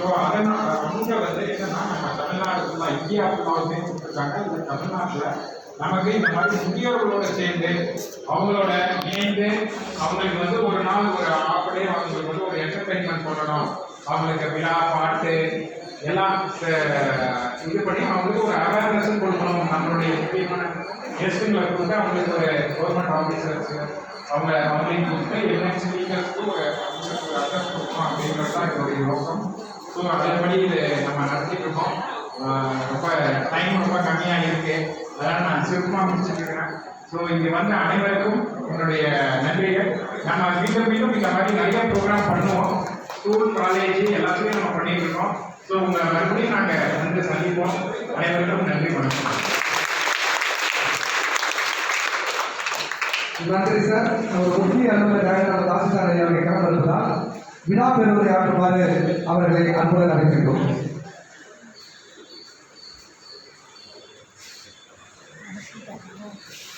So அதனால் அவங்க வந்து என்னன்னா நம்ம தமிழ்நாடு ஃபுல்லாக இந்தியா ஃபுல்லாகவுமே கொடுத்துருக்காங்க. இந்த தமிழ்நாட்டில் நமக்கு இந்த மாதிரி முதியோர்களோட சேர்ந்து அவங்களோட இணைந்து அவங்களுக்கு வந்து ஒரு நாள் ஒரு ஆஃபடே அவங்களுக்கு வந்து ஒரு என்டர்டைன்மெண்ட் பண்ணணும், அவங்களுக்கு விழா பாட்டு எல்லாம் இது பண்ணி அவங்களுக்கு ஒரு அவேர்னஸும் கொடுக்கணும். நம்மளுடைய முக்கியமான கெஸ்ட்டுங்களை கொடுத்து அவங்களுக்கு ஒரு கவர்மெண்ட் ஆஃபீஸர்ஸ் அவங்களையும் கொடுத்து எல்லா ஸ்பீக்கர்ஸ்க்கும் ஒரு அட்ரஸ் கொடுக்கணும் அப்படின்றது தான் என்னுடைய நோக்கம். ஸோ அதன்படி இது நம்ம நடத்திட்டு இருக்கோம். ரொம்ப டைம் ரொம்ப கம்மியாக இருக்கு, அதனால் நான் சுருக்கமாக முடிச்சுருக்கிறேன். ஸோ இங்கே வந்து அனைவருக்கும் என்னுடைய நன்றிகள். நம்ம மீண்டும் இந்த மாதிரி நிறைய ப்ரோக்ராம் பண்ணுவோம், ஸ்கூல் காலேஜ் எல்லாத்தையும் நம்ம பண்ணிட்டு இருக்கோம். ஸோ உங்களை மறுபடியும் நாங்கள் வந்து சந்திப்போம். அனைவருக்கும் நன்றி, வணக்கம். நன்றி சார். ஒரு முக்கிய அலுவலராக நம்ம தாசில்தார் ஐயா அவர்கள் கிளம்பிருப்பதால் விழா பெறுவதை ஆற்றுமாறு அவர்களை அன்புடன் அழைக்கின்றோம். Thank you.